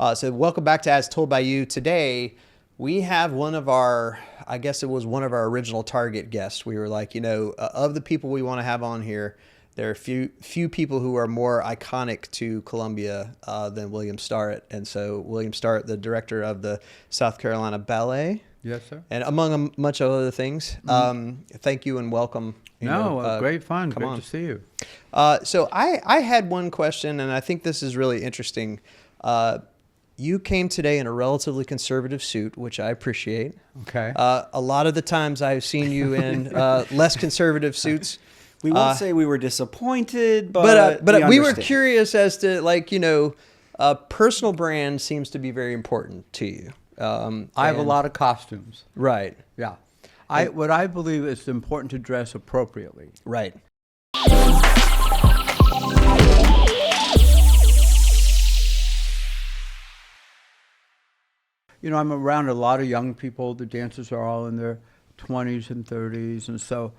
So welcome back to As Told by You. Today, we have one of our, I guess it was one of our original target guests. We were like, of the people we want to have on here, there are few people who are more iconic to Columbia than William Starrett. And so William Starrett, the director of the South Carolina Ballet. Yes, sir. And among much other things. Thank you and welcome. Great fun. Great to see you. So I had one question, and I think this is really interesting. You came today in a relatively conservative suit, which I appreciate. Okay. A lot of the times I've seen you in less conservative suits. We won't say we were disappointed, but we were curious as to, personal brand seems to be very important to you. I have a lot of costumes. Right. Yeah. What I believe is important to dress appropriately. Right. I'm around a lot of young people. The dancers are all in their 20s and 30s. And so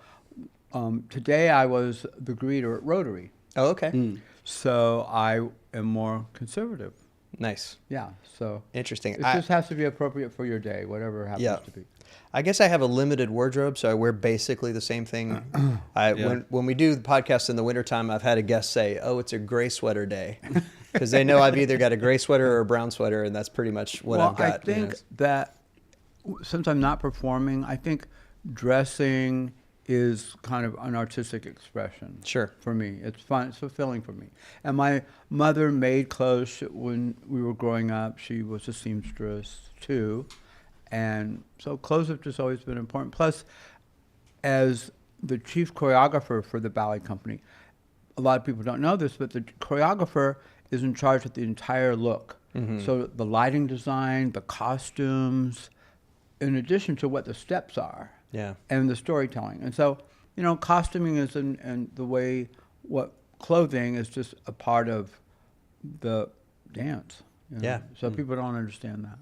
today I was the greeter at Rotary. Oh, okay. So I am more conservative. Nice. Yeah. So interesting. It just has to be appropriate for your day, whatever it happens to be. I guess I have a limited wardrobe, so I wear basically the same thing. When we do the podcast in the wintertime, I've had a guest say, "Oh, it's a gray sweater day," because they know I've either got a gray sweater or a brown sweater, and that's pretty much what I've got. I think that since I'm not performing, I think dressing is kind of an artistic expression. Sure. For me. It's fun. It's fulfilling for me. And my mother made clothes when we were growing up. She was a seamstress, too. And so clothes have just always been important. Plus, as the chief choreographer for the ballet company, a lot of people don't know this, but the choreographer is in charge of the entire look. Mm-hmm. So the lighting design, the costumes, in addition to what the steps are. Yeah. And the storytelling. And so, costuming is and the way clothing is just a part of the dance. Yeah. So people don't understand that.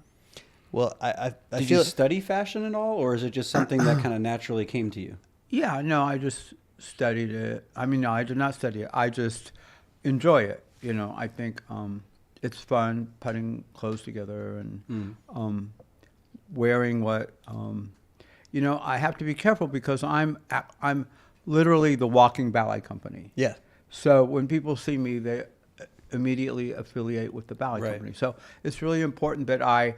Well, I Did you study fashion at all, or is it just something that kind of naturally came to you? Yeah, no, I just studied it. I mean, no, I did not study it. I just enjoy it. I think it's fun putting clothes together and wearing what. I have to be careful because I'm literally the walking ballet company. Yeah. So when people see me, they immediately affiliate with the ballet company. So it's really important that I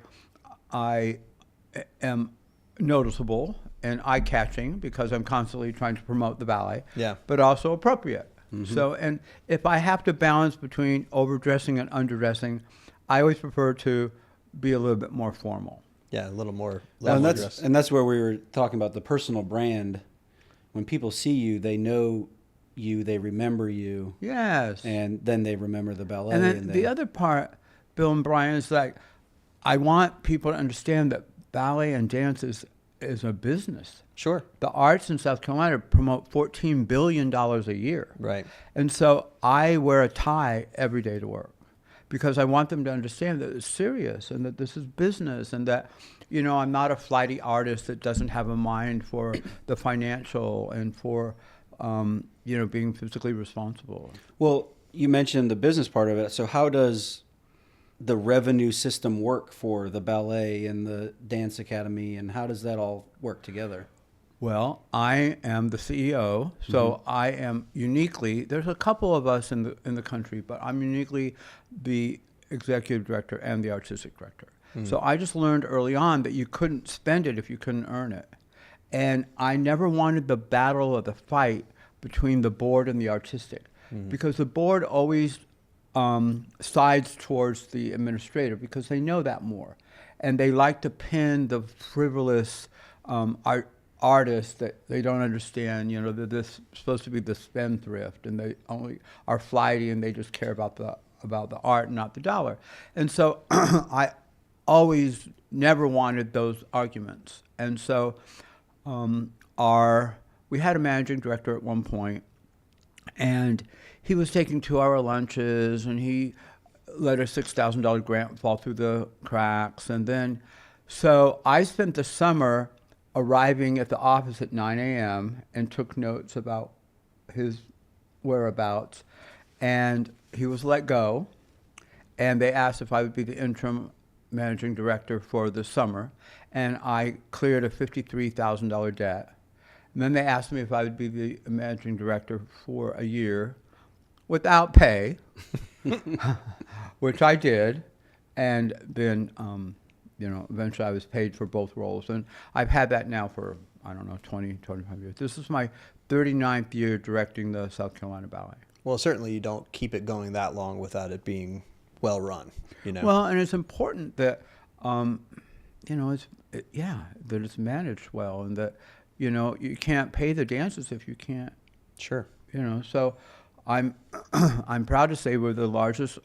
am noticeable and eye-catching because I'm constantly trying to promote the ballet. Yeah. But also appropriate. Mm-hmm. So, and if I have to balance between overdressing and underdressing, I always prefer to be a little bit more formal. Yeah, a little more. And that's where we were talking about the personal brand. When people see you, they know you, they remember you. Yes. And then they remember the ballet. And then the other part, Bill and Brian, is like, I want people to understand that ballet and dance is a business. Sure. The arts in South Carolina promote $14 billion a year. Right. And so I wear a tie every day to work because I want them to understand that it's serious and that this is business and that, I'm not a flighty artist that doesn't have a mind for the financial and for, being physically responsible. Well, you mentioned the business part of it. So how does the revenue system work for the ballet and the dance academy, and how does that all work together? Well, I am the CEO, so I am uniquely, there's a couple of us in the country, but I'm uniquely the executive director and the artistic director. So I just learned early on that you couldn't spend it if you couldn't earn it. And I never wanted the battle or the fight between the board and the artistic, because the board always sides towards the administrator because they know that more. And they like to pin the frivolous artists that they don't understand, that this is supposed to be the spendthrift and they only are flighty and they just care about the art and not the dollar. And so I always never wanted those arguments. And so we had a managing director at one point, and he was taking 2-hour lunches, and he let a $6,000 grant fall through the cracks. And then, so I spent the summer arriving at the office at 9 a.m. and took notes about his whereabouts. And he was let go. and they asked if I would be the interim managing director for the summer, and I cleared a $53,000 debt. And then they asked me if I would be the managing director for a year without pay, which I did. And then, eventually I was paid for both roles. And I've had that now for, 20, 25 years. This is my 39th year directing the South Carolina Ballet. Well, certainly you don't keep it going that long without it being well run, Well, and it's important that, that it's managed well, and that, you can't pay the dancers if you can't. Sure. So I'm proud to say we're the largest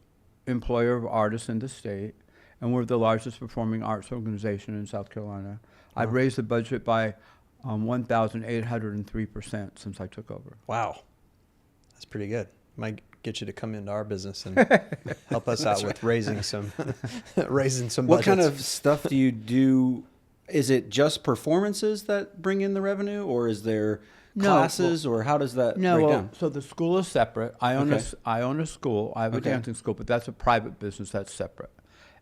employer of artists in the state, and we're the largest performing arts organization in South Carolina. I've raised the budget by 1,803% since I took over. Wow. That's pretty good. Might get you to come into our business and help us out with raising some budgets. What kind of stuff do you do? Is it just performances that bring in the revenue, or is there classes, or how does that break down? So the school is separate. I own a school. I have a Okay. dancing school, but that's a private business that's separate.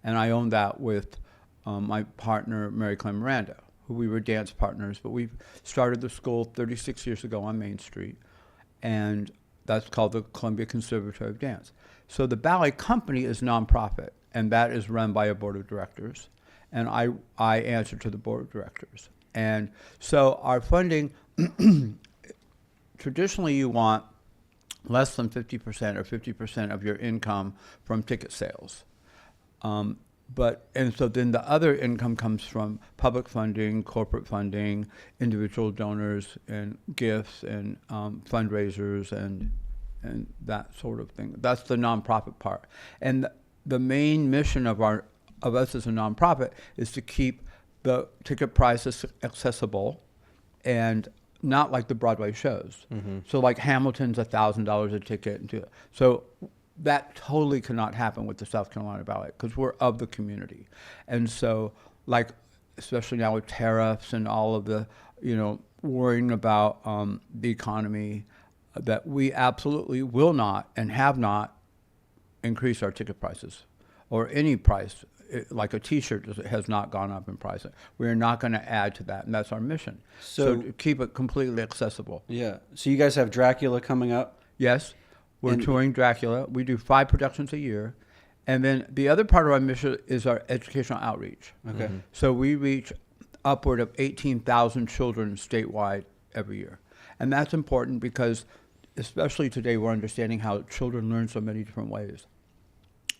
And I own that with my partner, Mary Clem Miranda, who we were dance partners, but we started the school 36 years ago on Main Street, and that's called the Columbia Conservatory of Dance. So the ballet company is nonprofit, and that is run by a board of directors, and I answer to the board of directors. And so our funding, traditionally you want less than 50% or 50% of your income from ticket sales. And so then the other income comes from public funding, corporate funding, individual donors, and gifts, and fundraisers, and that sort of thing. That's the nonprofit part. And the main mission of us as a nonprofit is to keep the ticket prices accessible, and not like the Broadway shows. Mm-hmm. So like Hamilton's $1,000 a ticket. So that totally cannot happen with the South Carolina Ballet, because we're of the community. And so, like, especially now with tariffs and all of the, worrying about the economy, that we absolutely will not and have not increased our ticket prices, or any price. Like a T-shirt has not gone up in price. We're not going to add to that, and that's our mission. So to keep it completely accessible. Yeah. So you guys have Dracula coming up? Yes. We're touring Dracula. We do 5 productions a year. And then the other part of our mission is our educational outreach. Okay. Mm-hmm. So we reach upward of 18,000 children statewide every year. And that's important because, especially today, we're understanding how children learn so many different ways.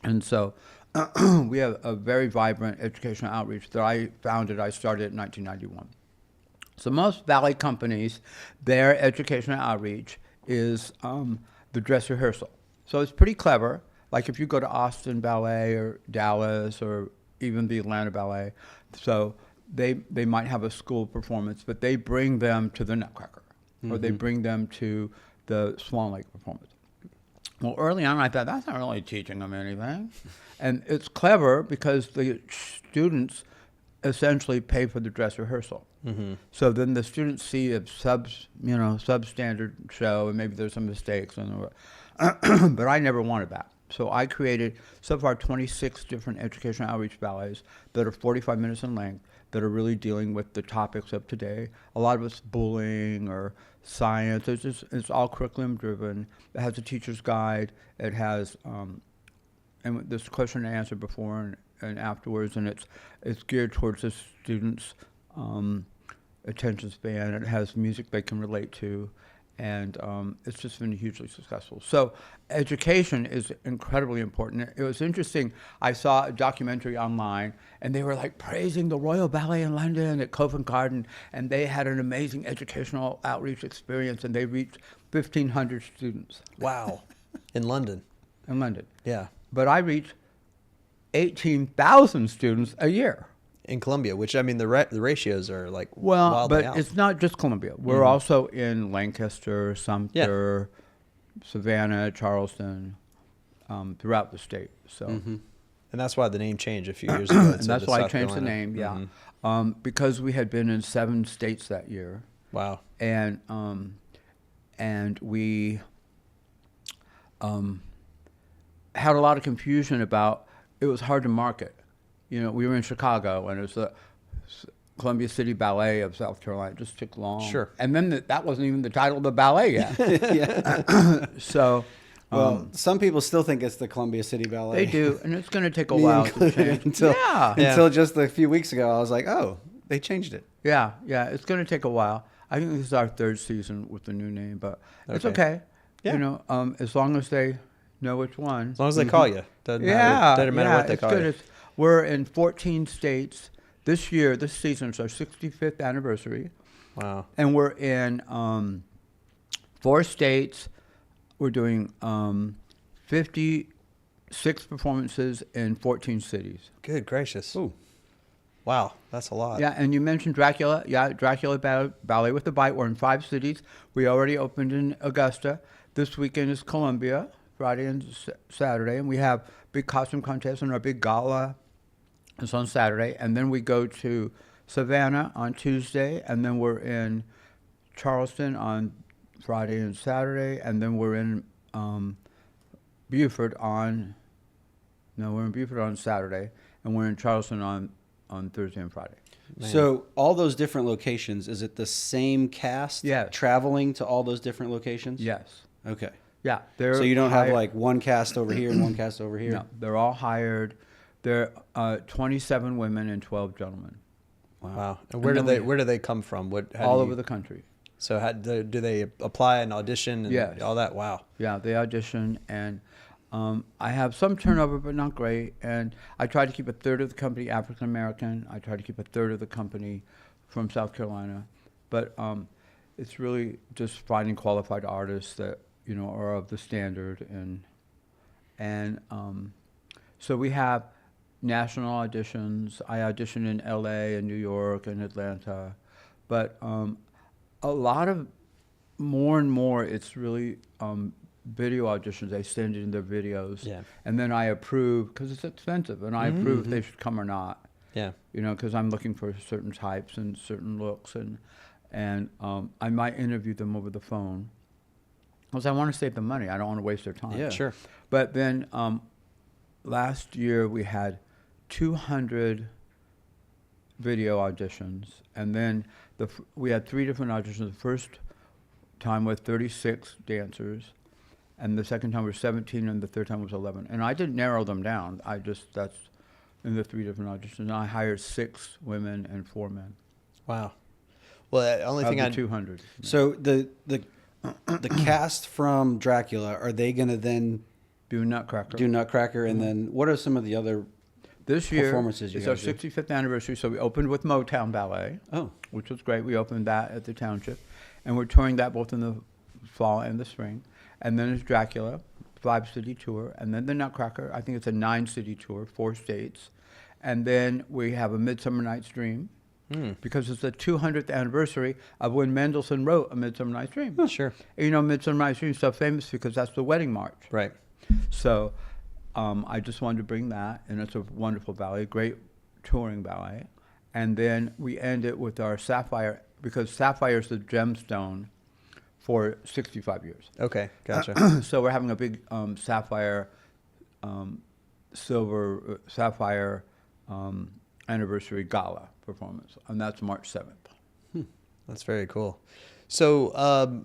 And so we have a very vibrant educational outreach that I started in 1991. So most ballet companies, their educational outreach is the dress rehearsal. So it's pretty clever. Like if you go to Austin Ballet or Dallas or even the Atlanta Ballet, so they might have a school performance, but they bring them to the Nutcracker, or they bring them to the Swan Lake performance. Well, early on, I thought, that's not really teaching them anything. And it's clever because the students essentially pay for the dress rehearsal. Mm-hmm. So then the students see a substandard show, and maybe there's some mistakes. But I never wanted that. So I created so far 26 different educational outreach ballets that are 45 minutes in length, that are really dealing with the topics of today. A lot of it's bullying or science. It's all curriculum driven. It has a teacher's guide. It has and there's question and answer before and afterwards, and it's geared towards the students' attention span. It has music they can relate to, and it's just been hugely successful. So education is incredibly important. It was interesting. I saw a documentary online, and they were like praising the Royal Ballet in London at Covent Garden, and they had an amazing educational outreach experience, and they reached 1,500 students. Wow. In London. In London. Yeah. But I reach 18,000 students a year. In Columbia, which, I mean, the ratios are like well, wildly but out. it's not just Columbia. We're also in Lancaster, Sumter, Savannah, Charleston, throughout the state. So, and that's why the name changed a few years ago. and that's why I changed the name. Yeah, because we had been in 7 states that year. Wow. And we had a lot of confusion about, it was hard to market. You know, we were in Chicago, and it was the Columbia City Ballet of South Carolina. It just took long. Sure. And then that wasn't even the title of the ballet yet. So, Well, some people still think it's the Columbia City Ballet. they do, and it's going to take a Me while to included, change. until Yeah. until just a few weeks ago, I was like, oh, they changed it. Yeah, it's going to take a while. I think this is our third season with the new name, but it's okay. Yeah. You know, as long as they know which one. As long as they call you. Doesn't Yeah, matter. Doesn't matter what they it's call good. you. We're in 14 states. This season is our 65th anniversary. Wow. And we're in 4 states. We're doing 56 performances in 14 cities. Good gracious. Ooh. Wow. That's a lot. Yeah, and you mentioned Dracula. Yeah, Dracula Ballet with the Bite. We're in 5 cities. We already opened in Augusta. This weekend is Columbia, Friday and Saturday. And we have big costume contest and our big gala is on Saturday. And then we go to Savannah on Tuesday. And then we're in Charleston on Friday and Saturday. And then we're in Beaufort on Saturday. And we're in Charleston on Thursday and Friday. Man. So all those different locations, is it the same cast Yes. traveling to all those different locations? Yes. Okay. Yeah. So you don't have like one cast over here and one cast over here? No, they're all hired. They're 27 women and 12 gentlemen. Wow. And And where then do they come from? All over the country. So how do they apply and audition and Yes. all that? Wow. Yeah, they audition, and I have some turnover, but not great. And I try to keep a third of the company African American. I try to keep a third of the company from South Carolina. But it's really just finding qualified artists that are of the standard, and so we have national auditions. I audition in L.A. and New York and Atlanta, but a lot of more and more it's really video auditions. They send in their videos, Yeah. and then I approve because it's expensive, and I approve if they should come or not. Yeah. Because I'm looking for certain types and certain looks, and I might interview them over the phone because I want to save them money. I don't want to waste their time. Yeah. Sure. But then last year we had 200 video auditions, and then we had 3 different auditions. The first time was 36 dancers, and the second time was 17, and the third time was 11. And I didn't narrow them down. That's in the 3 different auditions. And I hired 6 women and 4 men. Wow. Well, the only Of thing the I 200. So the cast from Dracula, are they going to then Do Nutcracker. do Nutcracker? And then what are some of the other This year performances you is our guys do? 65th anniversary, so we opened with Motown Ballet, which was great. We opened that at the Township, and we're touring that both in the fall and the spring. And then it's Dracula, 5-city tour, and then the Nutcracker. I think it's a 9-city tour, 4 states. And then we have a Midsummer Night's Dream, because it's the 200th anniversary of when Mendelssohn wrote A Midsummer Night's Dream. Sure. And Midsummer Night's Dream is so famous because that's the wedding march. Right. So I just wanted to bring that, and it's a wonderful ballet, great touring ballet. And then we end it with our Sapphire, because Sapphire is the gemstone for 65 years. Okay. Gotcha. So we're having a big Sapphire, Sapphire anniversary gala performance, and that's March 7th. That's very cool. So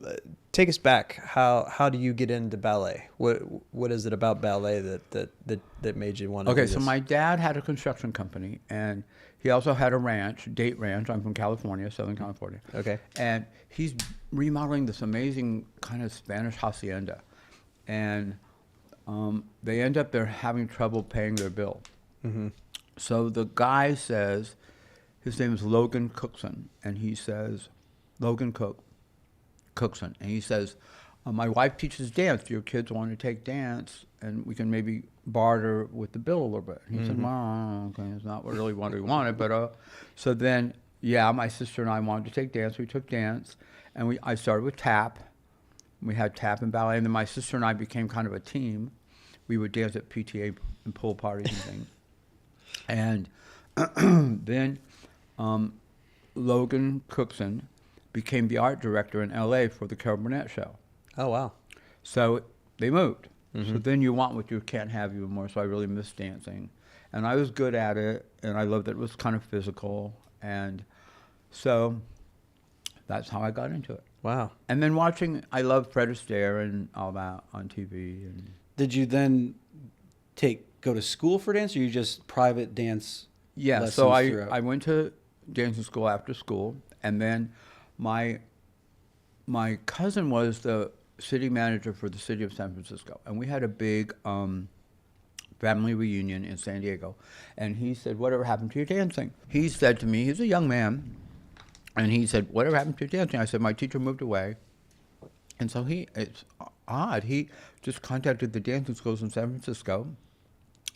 take us back. How do you get into ballet? What is it about ballet that made you want to do Okay, this? so my dad had a construction company, and he also had a ranch, Date Ranch. I'm from California, Southern California. Okay. And he's remodeling this amazing kind of Spanish hacienda, and they end up having trouble paying their bill. Mm-hmm. So the guy says, his name is Logan Cookson, and he says, Cookson, and he says, my wife teaches dance. Do your kids want to take dance? And we can maybe barter with the bill a little bit. And he said, well, okay, it's not really what we wanted, but so then, my sister and I wanted to take dance. We took dance, and I started with tap. We had tap and ballet, and then my sister and I became kind of a team. We would dance at PTA and pool parties and things. And then Logan Cookson became the art director in L.A. for the Carol Burnett show. Oh wow. So they moved. So then you want what you can't have even more. So I really miss dancing. And I was good at it, and I loved that it was kind of physical. And so that's how I got into it. Wow. And then I love Fred Astaire and all that on TV. And Did you then go to school for dance, or you just private dance yeah, lessons so I throughout? went to dancing school after school, and then my cousin was the city manager for the city of San Francisco, and we had a big family reunion in San Diego, and he said, "Whatever happened to your dancing?" He said to me, he's a young man, and he said, "Whatever happened to your dancing?" I said, "My teacher moved away." And so it's odd, he just contacted the dancing schools in San Francisco,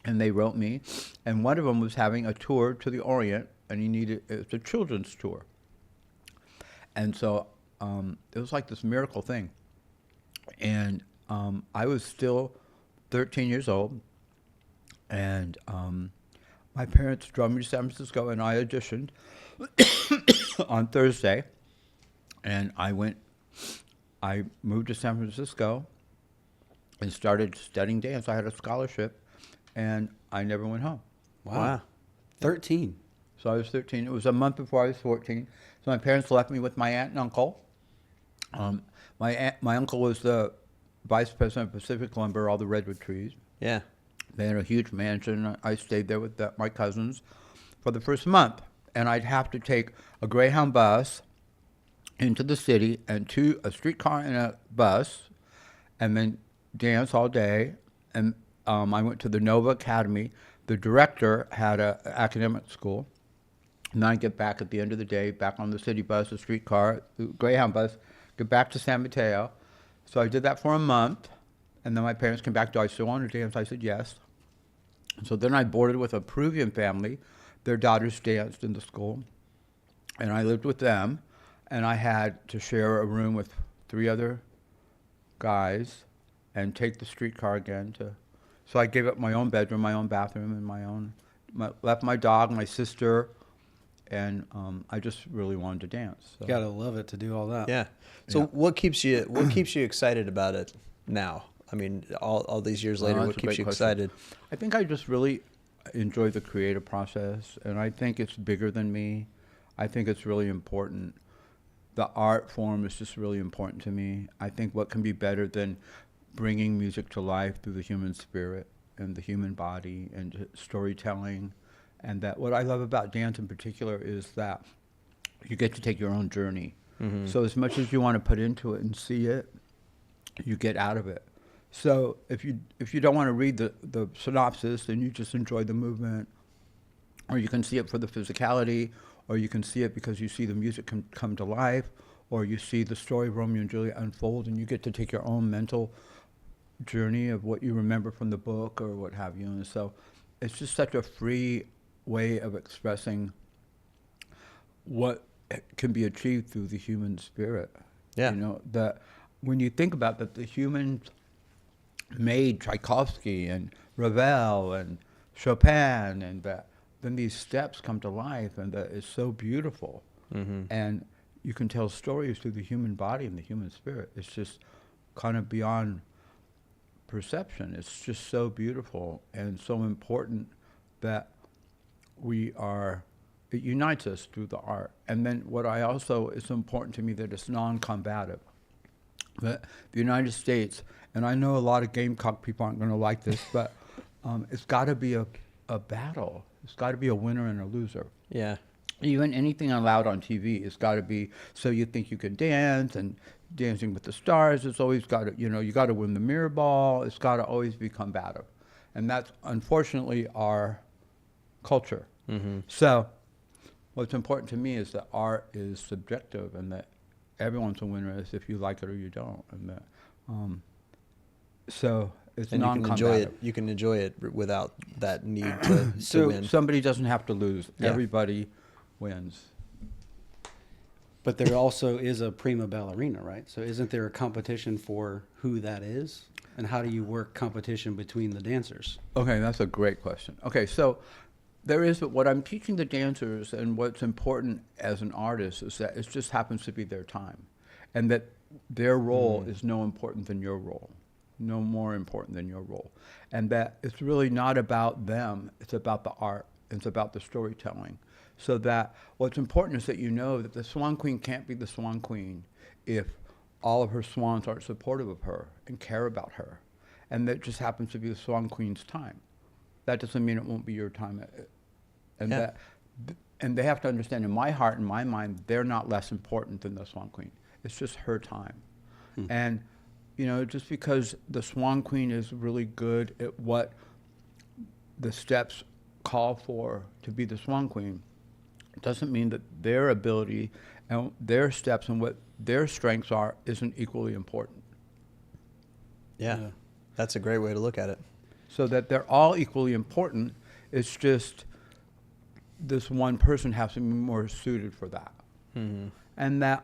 and they wrote me, and one of them was having a tour to the Orient, and it was a children's tour. And so it was like this miracle thing. And I was still 13 years old, and my parents drove me to San Francisco, and I auditioned on Thursday, and I moved to San Francisco and started studying dance. I had a scholarship, and I never went home. Wow. 13. So I was 13. It was a month before I was 14. So my parents left me with my aunt and uncle. My uncle was the vice president of Pacific Lumber, all the redwood trees. Yeah. They had a huge mansion. I stayed there with my cousins for the first month. And I'd have to take a Greyhound bus into the city and a streetcar and a bus, and then dance all day. And I went to the Nova Academy. The director had an academic school. And then I'd get back at the end of the day, back on the city bus, the streetcar, the Greyhound bus, get back to San Mateo. So I did that for a month. And then my parents came back, "Do I still want to dance?" I said yes. So then I boarded with a Peruvian family. Their daughters danced in the school. And I lived with them. And I had to share a room with 3 other guys and take the streetcar again so I gave up my own bedroom, my own bathroom, and left my dog, my sister, and I just really wanted to dance. So. You gotta love it to do all that. Yeah. So Yeah. what keeps you excited about it now? I mean, all these years later, That's what a keeps great you question. excited? I think I just really enjoy the creative process, and I think it's bigger than me. I think it's really important. The art form is just really important to me. I think what can be better than bringing music to life through the human spirit and the human body and storytelling. And that what I love about dance in particular is that you get to take your own journey. Mm-hmm. So as much as you want to put into it and see it, you get out of it. So if you don't want to read the synopsis, then you just enjoy the movement, or you can see it for the physicality, or you can see it because you see the music come to life, or you see the story of Romeo and Juliet unfold, and you get to take your own mental journey of what you remember from the book or what have you. And so it's just such a free way of expressing what can be achieved through the human spirit. Yeah. You know, that when you think about that, the humans made Tchaikovsky and Ravel and Chopin, and that then these steps come to life, and that is so beautiful. Mm-hmm. And you can tell stories through the human body and the human spirit. It's just kind of beyond perception. It's just so beautiful and so important that it unites us through the art. And then what it's important to me that it's non-combative. That the United States, and I know a lot of Gamecock people aren't going to like this, but it's got to be a battle. It's got to be a winner and a loser. Yeah. Even anything allowed on TV, it's got to be so you think you can dance, and Dancing with the Stars, it's always got to, you got to win the mirror ball. It's got to always be combative. And that's unfortunately our culture. Mm-hmm. So what's important to me is that art is subjective, and that everyone's a winner if you like it or you don't. And that, so it's And non-combative. you can enjoy it without that need to So win. somebody doesn't have to lose. Yeah. Everybody wins. But there also is a prima ballerina, right? So isn't there a competition for who that is? And how do you work competition between the dancers? Okay, that's a great question. Okay, so there is what I'm teaching the dancers, and what's important as an artist is that it just happens to be their time, and that their role is no important than your role. no more important than your role. And that it's really not about them, it's about the art, it's about the storytelling. So that what's important is that you know that the Swan Queen can't be the Swan Queen if all of her swans aren't supportive of her and care about her. And that just happens to be the Swan Queen's time. That doesn't mean it won't be your time. And Yeah. and they have to understand, in my heart and my mind, they're not less important than the Swan Queen. It's just her time. And, you know, just because the Swan Queen is really good at what the steps call for to be the Swan Queen, it doesn't mean that their ability and their steps and what their strengths are isn't equally important. Yeah. That's a great way to look at it. So that they're all equally important. It's just this one person has to be more suited for that. And that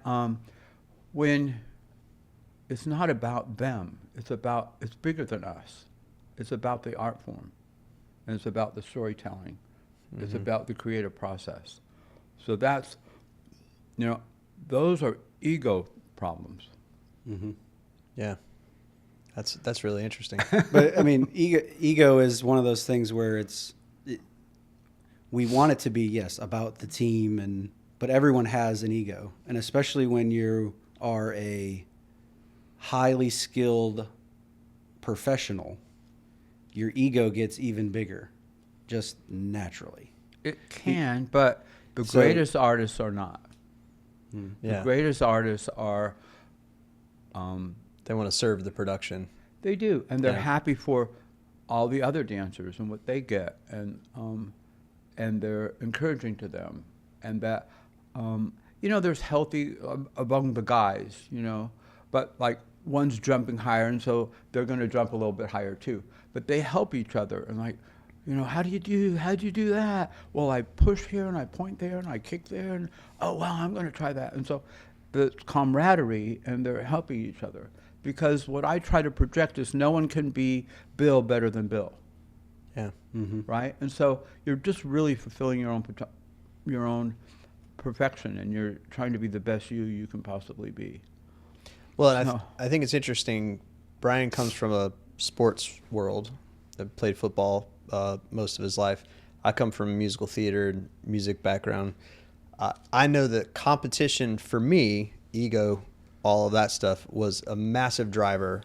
when it's not about them, it's bigger than us. It's about the art form, and it's about the storytelling. It's about the creative process. So that's, you know, those are ego problems. Yeah. That's really interesting. But I mean, ego is one of those things where we want it to be, yes, about the team, but everyone has an ego, and especially when you are a highly skilled professional, your ego gets even bigger, just naturally. It can, but the greatest artists are not. Yeah. The greatest artists are, They want to serve the production. they do, and they're Yeah. happy for all the other dancers and what they get, and they're encouraging to them, and that, you know, there's healthy among the guys, you know, but like one's jumping higher, and so they're going to jump a little bit higher too. But they help each other, and like, you know, how'd you do that? Well, I push here and I point there and I kick there, and oh wow, I'm going to try that. And so the camaraderie, and they're helping each other, because what I try to project is no one can be Bill better than Bill, Yeah. right? And so you're just really fulfilling your own perfection, and you're trying to be the best you can possibly be. Well, and So- I think it's interesting. Brian comes from a sports world. Played football most of his life. I come from a musical theater and music background. I know that competition for me, ego, all of that stuff, was a massive driver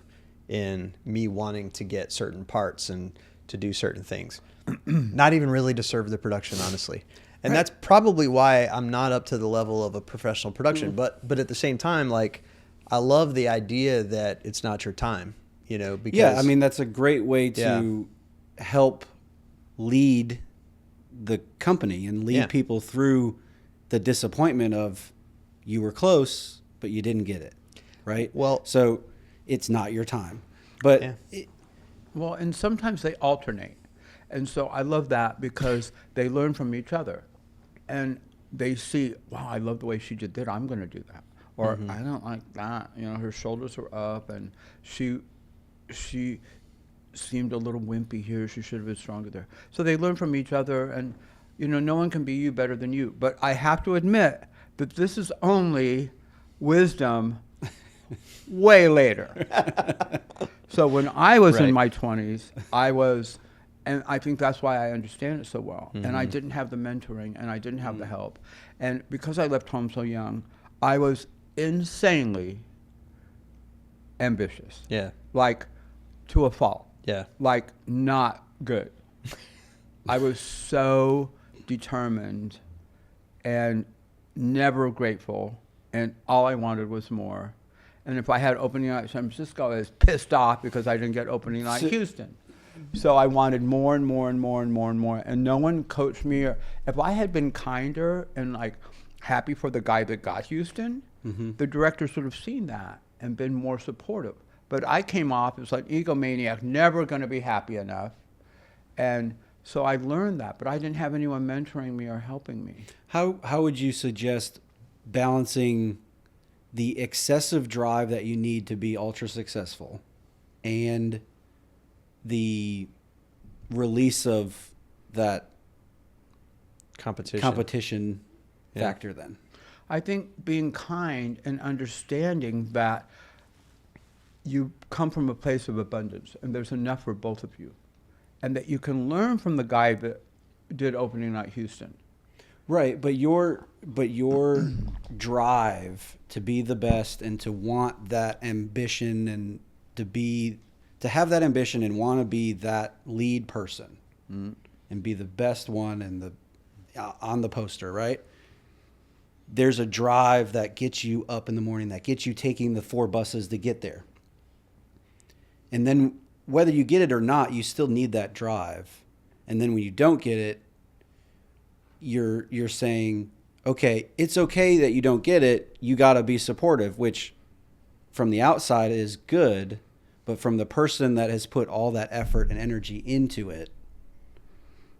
in me wanting to get certain parts and to do certain things. Not even really to serve the production, honestly. And that's probably why I'm not up to the level of a professional production. But at the same time, like, I love the idea that it's not your time, you know, because Yeah, I mean, that's a great way to help lead the company and lead people through the disappointment of you were close, but you didn't get it, right? Well- so it's not your time. But Yeah. Well, and sometimes they alternate. And so I love that because they learn from each other. And they see, wow, I love the way she did that. I'm going to do that. Or I don't like that. You know, her shoulders were up, and she seemed a little wimpy here. She should have been stronger there. So they learn from each other, and, you know, no one can be you better than you. But I have to admit that this is only wisdom way later. So when I was in my 20s, I was, and I think that's why I understand it so well. And I didn't have the mentoring, and I didn't have the help. And because I left home so young, I was insanely ambitious. Yeah. Like, to a fault. Yeah. Like, not good. I was so determined and never grateful, and all I wanted was more. And if I had opening night in San Francisco, I was pissed off because I didn't get opening night in Houston. So I wanted more and more and more and more and more, and no one coached me. Or if I had been kinder and like happy for the guy that got Houston, the directors would have seen that and been more supportive. But I came off as like egomaniac, never going to be happy enough. And so I learned that, but I didn't have anyone mentoring me or helping me. how would you suggest balancing the excessive drive that you need to be ultra successful and the release of that competition factor then? I think being kind and understanding that you come from a place of abundance, and there's enough for both of you, and that you can learn from the guy that did opening night Houston. Right, but your drive to be the best and to want that ambition and to have that ambition and want to be that lead person and be the best one and on the poster, right? There's a drive that gets you up in the morning, that gets you taking the 4 buses to get there. And then whether you get it or not, you still need that drive. And then when you don't get it, you're saying, okay, it's okay that you don't get it. You got to be supportive, which from the outside is good, but from the person that has put all that effort and energy into it,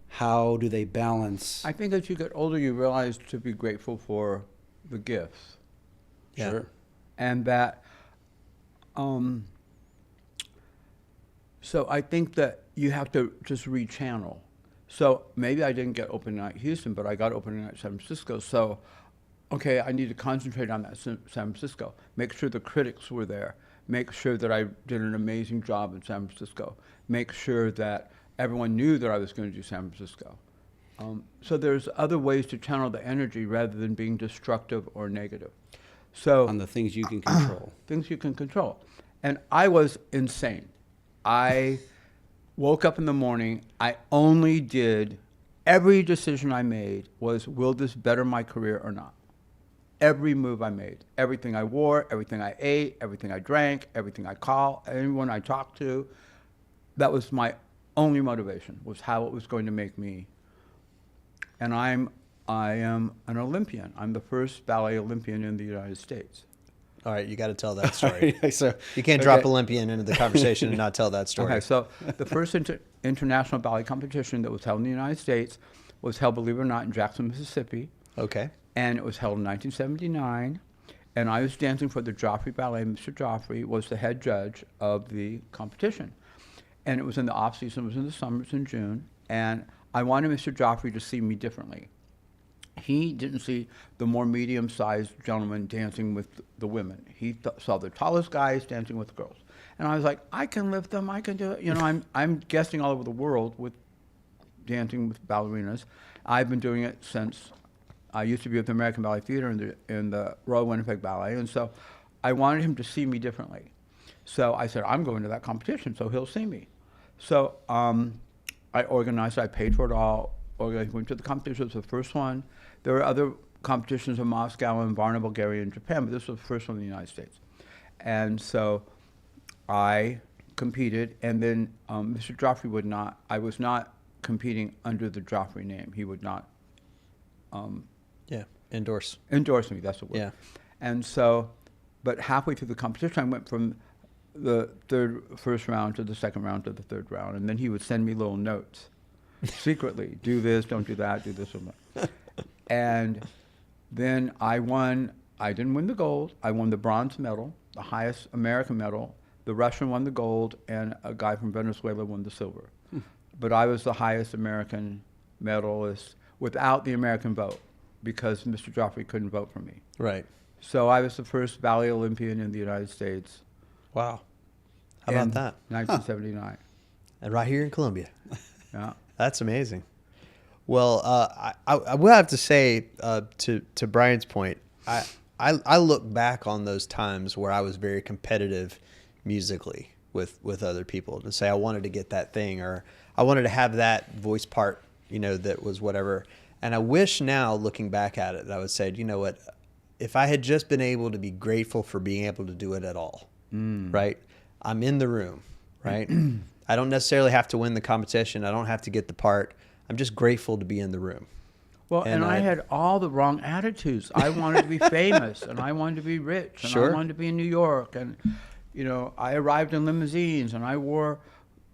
how do they balance? I think as you get older, you realize to be grateful for the gifts. Yeah. Sure. And that, so I think that you have to just rechannel. So maybe I didn't get opening night Houston, but I got opening night San Francisco. So, okay, I need to concentrate on that San Francisco. Make sure the critics were there. Make sure that I did an amazing job in San Francisco. Make sure that everyone knew that I was going to do San Francisco. So there's other ways to channel the energy rather than being destructive or negative. So On the things you can control. things you can control. And I was insane. I woke up in the morning. I only did, every decision I made was, will this better my career or not? Every move I made, everything I wore, everything I ate, everything I drank, everything I called, anyone I talked to, that was my only motivation, was how it was going to make me. And I am an Olympian. I'm the first ballet Olympian in the United States. All right, you got to tell that story. So You can't drop Olympian into the conversation and not tell that story. Okay, so the first international ballet competition that was held in the United States was held, believe it or not, in Jackson, Mississippi. Okay. And it was held in 1979. And I was dancing for the Joffrey Ballet. Mr. Joffrey was the head judge of the competition. And it was in the off season, it was in the summers in June. And I wanted Mr. Joffrey to see me differently. He didn't see the more medium-sized gentlemen dancing with the women. He saw the tallest guys dancing with the girls. And I was like, I can lift them, I can do it. You know, I'm guesting all over the world with dancing with ballerinas. I've been doing it since I used to be with the American Ballet Theater in the Royal Winnipeg Ballet. And so I wanted him to see me differently. So I said, I'm going to that competition, so he'll see me. So I organized, I paid for it all, went to the competition. It was the first one. There were other competitions in Moscow and Varna, Bulgaria, and Japan, but this was the first one in the United States. And so I competed, and then Mr. Joffrey would not, I was not competing under the Joffrey name. He would not endorse me, that's the word. Yeah. And so, but halfway through the competition, I went from the first round to the second round to the third round, and then he would send me little notes secretly. Do this, don't do that, do this or that. And then I won. I didn't win the gold. I won the bronze medal, the highest American medal. The Russian won the gold, and a guy from Venezuela won the silver. But I was the highest American medalist without the American vote, because Mr. Joffrey couldn't vote for me. Right. So I was the first ballet Olympian in the United States. Wow. How about that? 1979. And right here in Columbia. Yeah. That's amazing. Well, I will have to say, to Brian's point, I look back on those times where I was very competitive musically with other people, to say I wanted to get that thing, or I wanted to have that voice part, you know, that was whatever. And I wish now, looking back at it, that I would say, you know what, if I had just been able to be grateful for being able to do it at all, right? I'm in the room, right? I don't necessarily have to win the competition. I don't have to get the part. I'm just grateful to be in the room. Well, and I had all the wrong attitudes. I wanted to be famous, and I wanted to be rich, and I wanted to be in New York, and you know, I arrived in limousines, and I wore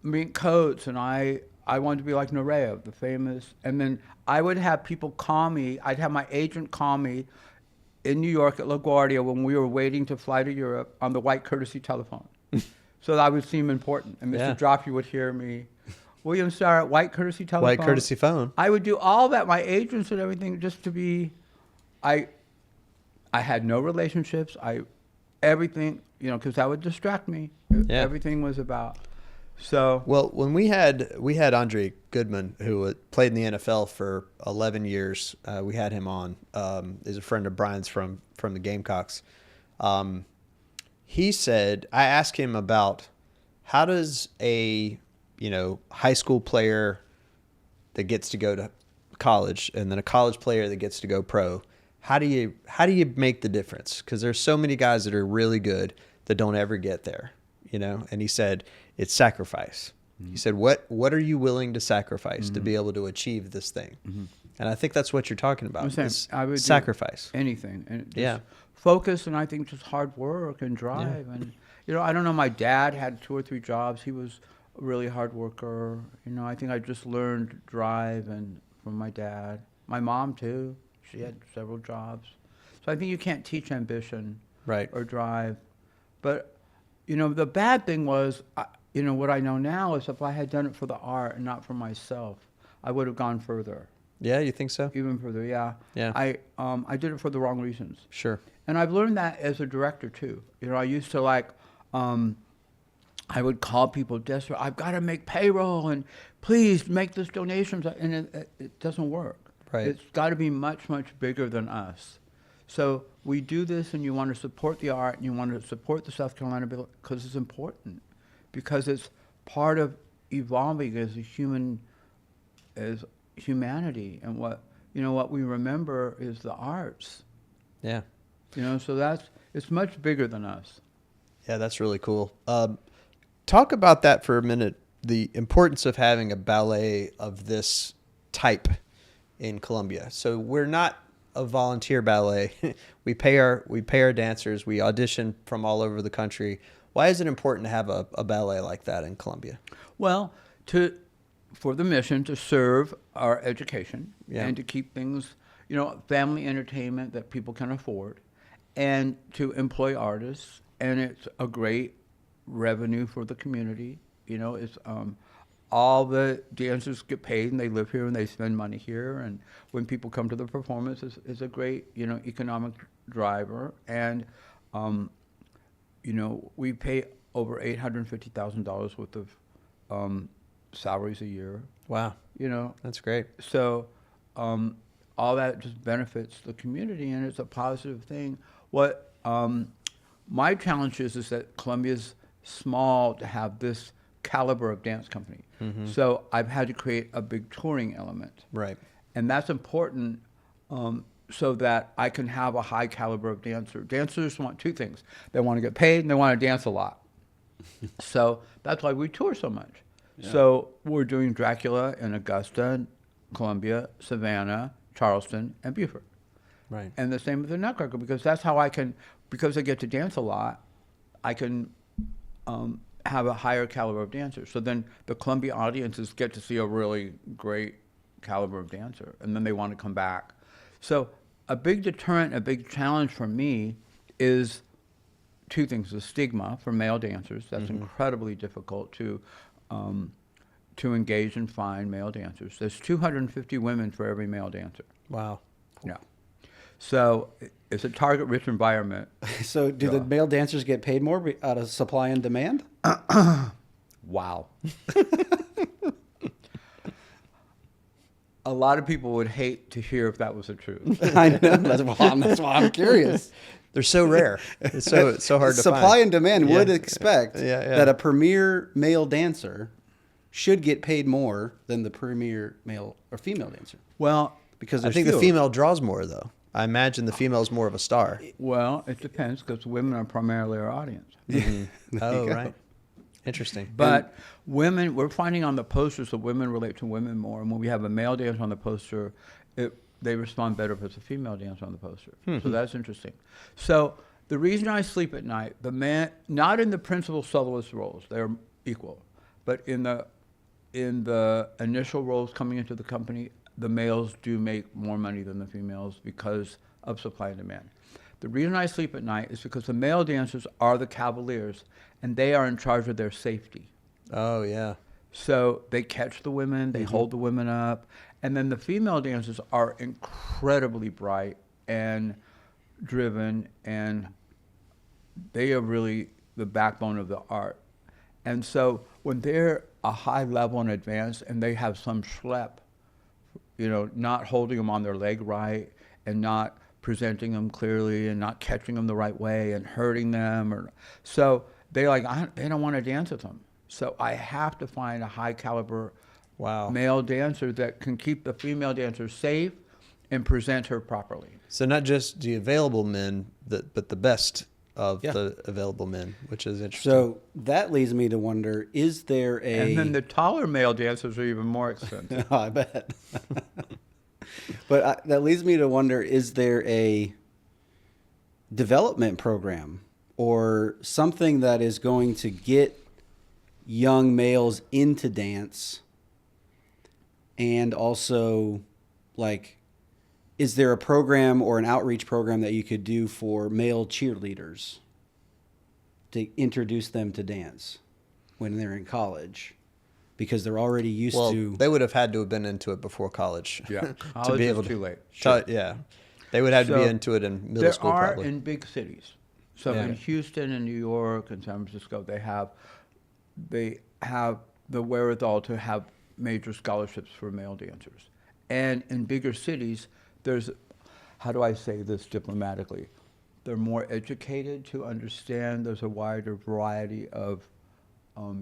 mink coats, and I wanted to be like Nureyev, the famous. And then I would have people call me. I'd have my agent call me in New York at LaGuardia when we were waiting to fly to Europe on the white courtesy telephone, so that I would seem important. And Mr. Joffrey would hear me. William Starrett, white courtesy telephone. White courtesy phone. I would do all that, my agents and everything, just to be. I had no relationships. I everything, because that would distract me. Yeah. Everything was about. So Well, when we had Andre Goodman, who played in the NFL for 11 years, we had him on. Is a friend of Brian's from the Gamecocks. He said, I asked him about how does a high school player that gets to go to college and then a college player that gets to go pro, how do you make the difference? Because there's so many guys that are really good that don't ever get there, And he said it's sacrifice. Mm-hmm. He said, what are you willing to sacrifice to be able to achieve this thing? Mm-hmm. And I think that's what you're talking about. I would sacrifice anything, and just focus, and I think just hard work and drive, and I don't know. My dad had 2 or 3 jobs. He was a really hard worker. I think I just learned drive and from my dad. My mom too. She had several jobs. So I think you can't teach ambition or drive. But, the bad thing was, what I know now is if I had done it for the art and not for myself, I would have gone further. Yeah, you think so? Even further, yeah. Yeah. I did it for the wrong reasons. Sure. And I've learned that as a director too. I used to I would call people desperate. I've got to make payroll, and please make this donations, and it doesn't work. Right. It's got to be much, much bigger than us. So we do this, and you want to support the art, and you want to support the South Carolina Ballet because it's important, because it's part of evolving as humanity, and what we remember is the arts. Yeah. So it's much bigger than us. Yeah, that's really cool. Talk about that for a minute, the importance of having a ballet of this type in Columbia. So we're not a volunteer ballet. we pay our dancers. We audition from all over the country. Why is it important to have a ballet like that in Columbia? Well, for the mission to serve our education and to keep things, family entertainment that people can afford, and to employ artists, and it's a great revenue for the community. It's all the dancers get paid, and they live here, and they spend money here, and when people come to the performance, it's a great economic driver. And we pay over $850,000 worth of salaries a year. Wow. That's great. So all that just benefits the community, and it's a positive thing. What my challenge is that Columbia's small to have this caliber of dance company. Mm-hmm. So I've had to create a big touring element. Right. And that's important so that I can have a high caliber of dancer. Dancers want 2 things. They want to get paid, and they want to dance a lot. So that's why we tour so much. Yeah. So we're doing Dracula in Augusta, Columbia, Savannah, Charleston, and Beaufort. Right. And the same with the Nutcracker, because that's how because I get to dance a lot, I can have a higher caliber of dancer. So then the Columbia audiences get to see a really great caliber of dancer, and then they want to come back. So a big deterrent, a big challenge for me is 2 things: the stigma for male dancers. That's incredibly difficult to engage and find male dancers. There's 250 women for every male dancer. Wow. Yeah. So it's a target-rich environment. So do the male dancers get paid more out of supply and demand? Wow. A lot of people would hate to hear if that was the truth. I know. That's why I'm curious. They're so rare. It's so hard to find. Supply and demand would expect that a premier male dancer should get paid more than the premier male or female dancer. Well, because I think the female draws more, though. I imagine the female is more of a star. Well, it depends, because women are primarily our audience. Mm-hmm. Oh, right. Interesting. But women, we're finding on the posters that women relate to women more. And when we have a male dancer on the poster, they respond better if it's a female dancer on the poster. So that's interesting. So the reason I sleep at night, the man, not in the principal soloist roles, they're equal, but in the initial roles coming into the company, the males do make more money than the females because of supply and demand. The reason I sleep at night is because the male dancers are the cavaliers, and they are in charge of their safety. Oh, yeah. So they catch the women, they hold the women up, and then the female dancers are incredibly bright and driven and they are really the backbone of the art. And so when they're a high level and advanced and they have some schlep, not holding them on their leg right and not presenting them clearly and not catching them the right way and hurting them, so they don't want to dance with them. So I have to find a high caliber male dancer that can keep the female dancer safe and present her properly. So not just the available men, but the best of the available men, which is interesting. So that leads me to wonder, is there a... And then the taller male dancers are even more expensive. I bet. But that leads me to wonder, is there a development program or something that is going to get young males into dance? And also, like, is there a program or an outreach program that you could do for male cheerleaders to introduce them to dance when they're in college? Because they're already used to... they would have had to have been into it before college. Yeah, college to be able is too late. Yeah, they would have to be into it in middle school There probably. are in big cities. So in Houston and New York and San Francisco, they have the wherewithal to have major scholarships for male dancers. And in bigger cities, there's, how do I say this diplomatically? They're more educated to understand there's a wider variety of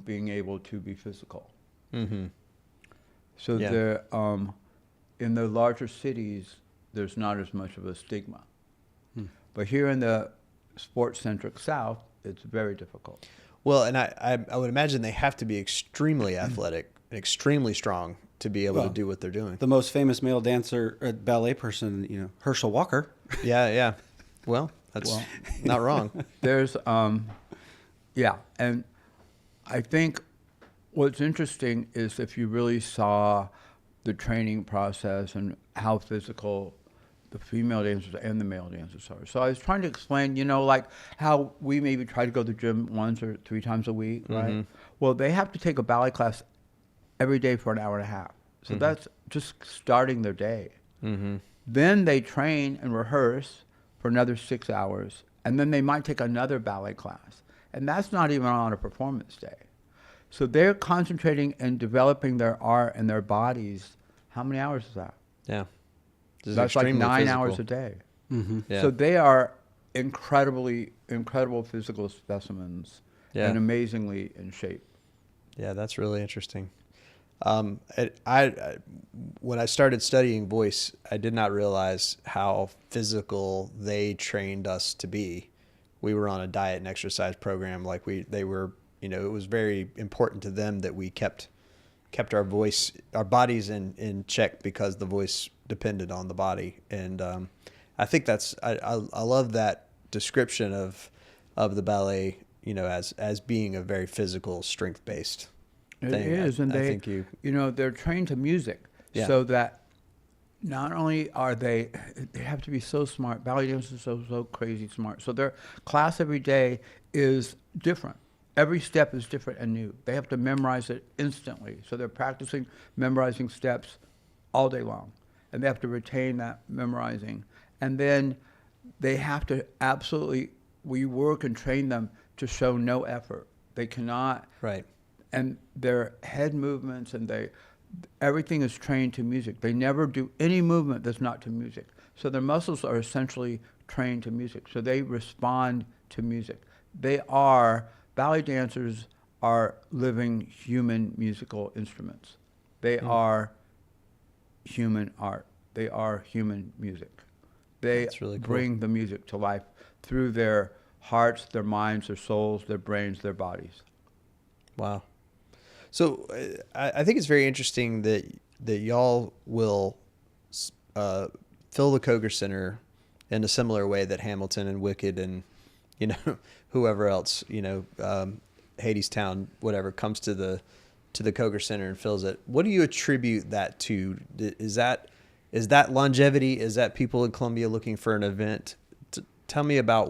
being able to be physical. Mm-hmm. So there, in the larger cities, there's not as much of a stigma. But here in the sports-centric South, it's very difficult. Well, and I would imagine they have to be extremely athletic and extremely strong to be able to do what they're doing. The most famous male dancer, ballet person, Herschel Walker. Yeah. Well, that's not wrong. There's, and I think what's interesting is if you really saw the training process and how physical the female dancers and the male dancers are. So I was trying to explain, like how we maybe try to go to the gym 1 or 3 times a week, right? Well, they have to take a ballet class every day for an hour and a half. So that's just starting their day. Then they train and rehearse for another 6 hours, and then they might take another ballet class. And that's not even on a performance day. So they're concentrating and developing their art and their bodies. How many hours is that? Yeah. That's like 9 hours a day. So they are incredible physical specimens and amazingly in shape. Yeah, that's really interesting. I when I started studying voice, I did not realize how physical they trained us to be. We were on a diet and exercise program. They were, it was very important to them that we kept our bodies in check because the voice depended on the body. And I think I love that description of the ballet, as being a very physical, strength based thing. It is, and I think they're trained to music, so that not only are they have to be so smart. Ballet dancers are so crazy smart. So their class every day is different. Every step is different and new. They have to memorize it instantly. So they're practicing memorizing steps all day long, and they have to retain that memorizing. And then they have to we work and train them to show no effort. They cannot. Right. And their head movements and everything is trained to music. They never do any movement that's not to music. So their muscles are essentially trained to music. So they respond to music. Ballet dancers are living human musical instruments. They are human art. They are human music. They really cool. bring the music to life through their hearts, their minds, their souls, their brains, their bodies. Wow. So I think it's very interesting that y'all will fill the Koger Center in a similar way that Hamilton and Wicked and whoever else Hadestown, whatever, comes to the Koger Center and fills it. What do you attribute that to? Is that longevity? Is that people in Columbia looking for an event? Tell me about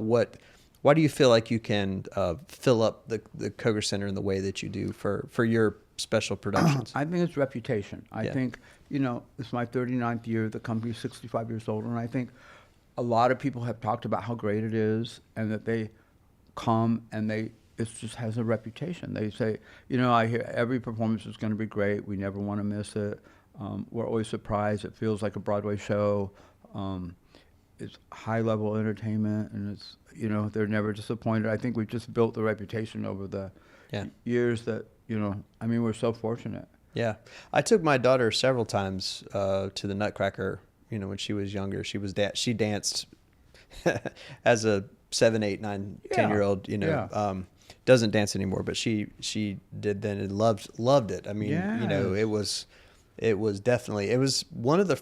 why do you feel like you can fill up the Koger Center in the way that you do for your special productions? I think it's reputation. I think, it's my 39th year. The company's 65 years old. And I think a lot of people have talked about how great it is and that they come and it just has a reputation. They say, I hear every performance is going to be great. We never want to miss it. We're always surprised. It feels like a Broadway show. It's high-level entertainment, and it's, they're never disappointed. I think we've just built the reputation over the years that, we're so fortunate. Yeah. I took my daughter several times to the Nutcracker, when she was younger. She danced as a 7, 8, 9, 10-year-old, doesn't dance anymore, but she did then and loved it. I mean, it was definitely, it was one of the,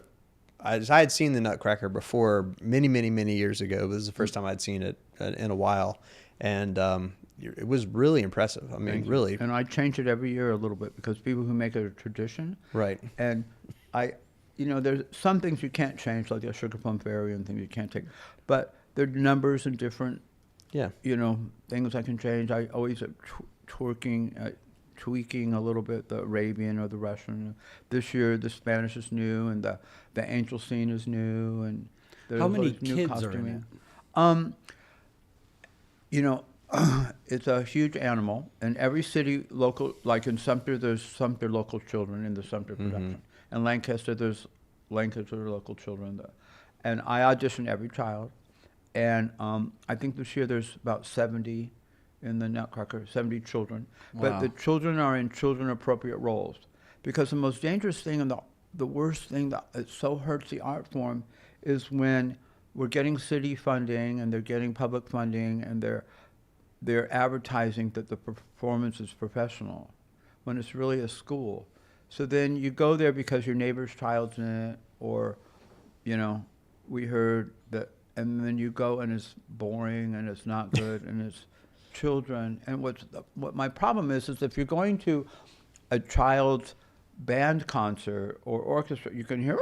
I had seen the Nutcracker before many, many, many years ago. It was the first time I'd seen it in a while. And it was really impressive. I mean, really. And I change it every year a little bit because people who make it a tradition. Right. And there's some things you can't change, like the Sugar Plum Fairy and things you can't take. But there are numbers and different, things I can change. I always tweaking a little bit the Arabian or the Russian. This year, the Spanish is new, and the angel scene is new, and there's how many new kids costuming. are in it? It's a huge animal, and every city local, like in Sumter, there's Sumter local children in the Sumter production, and Lancaster, there's Lancaster local children, and I audition every child, and I think this year there's about 70 in the Nutcracker, 70 children. Wow. But the children are in children-appropriate roles. Because the most dangerous thing and the worst thing that it so hurts the art form is when we're getting city funding and they're getting public funding and they're advertising that the performance is professional when it's really a school. So then you go there because your neighbor's child's in it, or, we heard that, and then you go and it's boring and it's not good and it's children. And what my problem is if you're going to a child's band concert or orchestra, you can hear,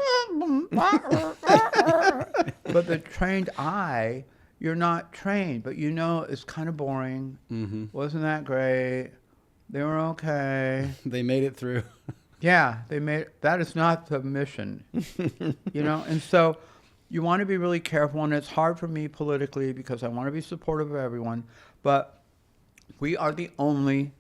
but the trained eye, you're not trained, but it's kind of boring. Wasn't that great? They were okay. They made it through. Yeah, that is not the mission, and so you want to be really careful, and it's hard for me politically because I want to be supportive of everyone, but we are the only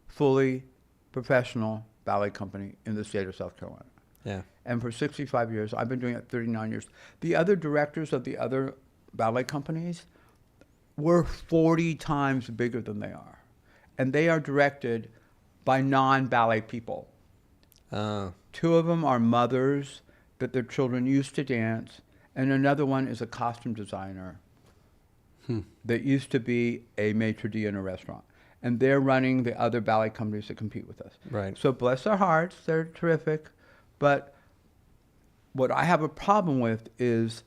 fully professional ballet company in the state of South Carolina. Yeah. And for 65 years, I've been doing it 39 years. The other directors of the other ballet companies were 40 times bigger than they are. And they are directed by non-ballet people. Two of them are mothers that their children used to dance, and another one is a costume designer that used to be a maitre d' in a restaurant. And they're running the other ballet companies that compete with us. Right. So bless their hearts, they're terrific. But what I have a problem with is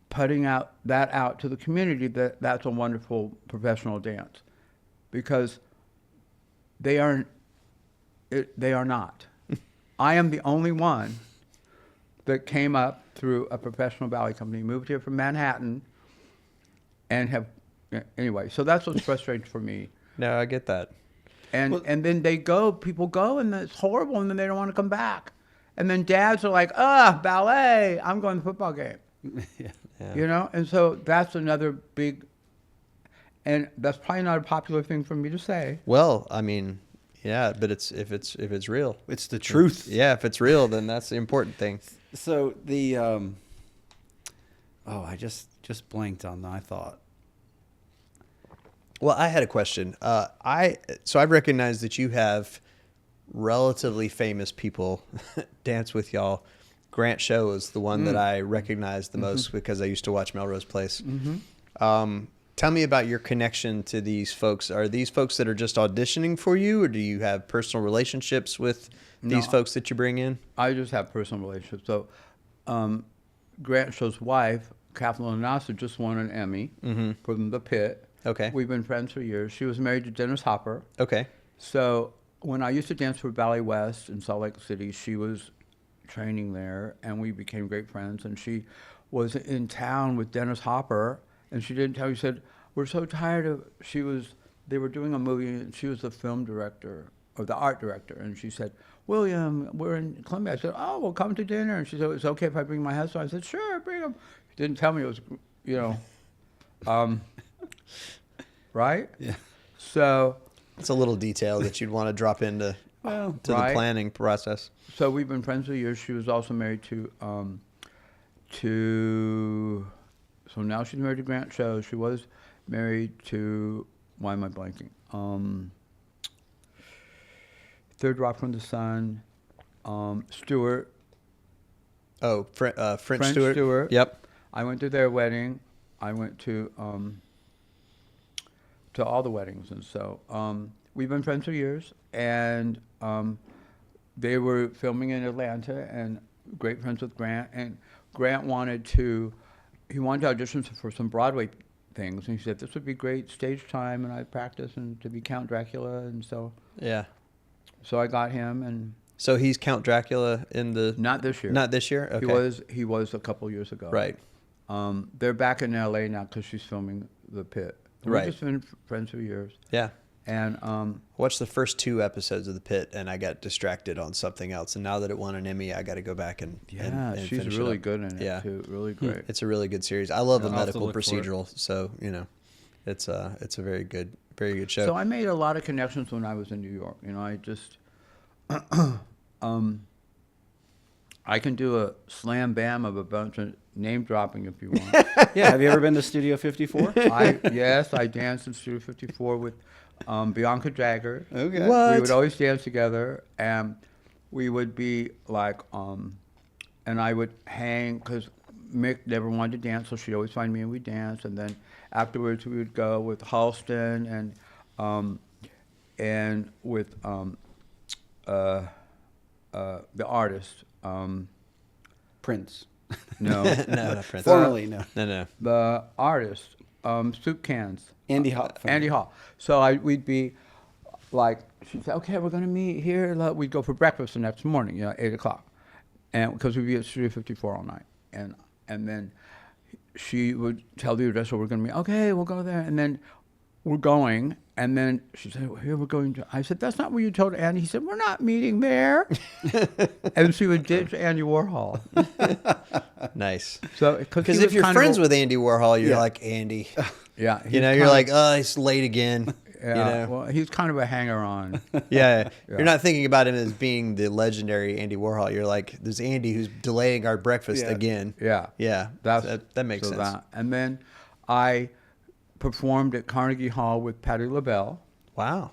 putting that out to the community that's a wonderful professional dance. Because they are not. I am the only one that came up through a professional ballet company, moved here from Manhattan, and anyway, so that's what's frustrating for me. No, I get that. And then people go, and it's horrible, and then they don't want to come back. And then dads are like, ballet, I'm going to the football game. Yeah. And so that's another big, and that's probably not a popular thing for me to say. Well, I mean, yeah, but if it's real. It's the truth. Yeah, if it's real, then that's the important thing. So the, I just blanked on my thought. Well, I had a question. So I've recognized that you have relatively famous people dance with y'all. Grant Show is the one that I recognize the most because I used to watch Melrose Place. Tell me about your connection to these folks. Are these folks that are just auditioning for you, or do you have personal relationships with these folks that you bring in? I just have personal relationships. So Grant Show's wife, Kathleen Nasser, just won an Emmy from The Pit. Okay. We've been friends for years. She was married to Dennis Hopper. Okay. So when I used to dance for Ballet West in Salt Lake City, she was training there, and we became great friends. And she was in town with Dennis Hopper, and she didn't tell me. She said, we're so tired of, they were doing a movie, and she was the film director, or the art director, and she said, William, we're in Columbia. I said, we'll come to dinner. And she said, it's okay if I bring my husband? I said, sure, bring him. She didn't tell me it was, right? Yeah. So, It's a little detail that you'd want to drop into Well, to right. the planning process. so we've been friends for years. She was also married to, so now she's married to Grant Cho. She was married to, why am I blanking? Third Rock from the Sun, Stewart, Oh, French French Stewart. Stewart. Yep. I went to their wedding. I went to all the weddings, and so we've been friends for years. And they were filming in Atlanta, and great friends with Grant. And Grant wanted to audition for some Broadway things, and he said this would be great stage time, and I practiced and to be Count Dracula, and so Yeah. I got him, and So he's Count Dracula in the not this year. Not this year. Okay. He was a couple years ago. Right. They're back in L.A. now because she's filming The Pit. Right. We've just been friends for years. Yeah. And Watched the first 2 episodes of The Pit, and I got distracted on something else. And now that it won an Emmy, I got to go back and and she's finish really it up. good in it Yeah. too. Really great. It's a really good series. I love the I'll have to medical look for it. procedural, so it's a very good show. So I made a lot of connections when I was in New York. I just I can do a slam bam of a bunch of name dropping if you want. Yeah. Have you ever been to Studio 54? Yes, I danced in Studio 54 with Bianca Jagger. Okay. What? We would always dance together, and we would be like, and I would hang because Mick never wanted to dance, so she'd always find me and we'd dance, and then afterwards we would go with Halston and with the artist. Prince. No, no, not Prince. Formerly, no. No. the artist. Soup cans. Andy Hall. Andy Hall. So we'd be like, she'd say, okay, we're going to meet here. We'd go for breakfast the next morning, 8 o'clock. And because we'd be at Studio 54 all night. And then she would tell the address where we're going to meet. Okay, we'll go there. And then we're going. And then she said, well, here we're going to. I said, that's not where you told Andy. He said, we're not meeting there. And she would ditch Andy Warhol. Nice. So Because if you're friends with Andy Warhol, you're Yeah. like Andy. yeah, You're like, oh, he's late again. yeah, well, he's kind of a hanger-on. Yeah. Yeah. You're not thinking about him as being the legendary Andy Warhol. You're like, there's Andy who's delaying our breakfast Yeah. again. Yeah. Yeah. That makes sense. And then I performed at Carnegie Hall with Patti LaBelle. Wow.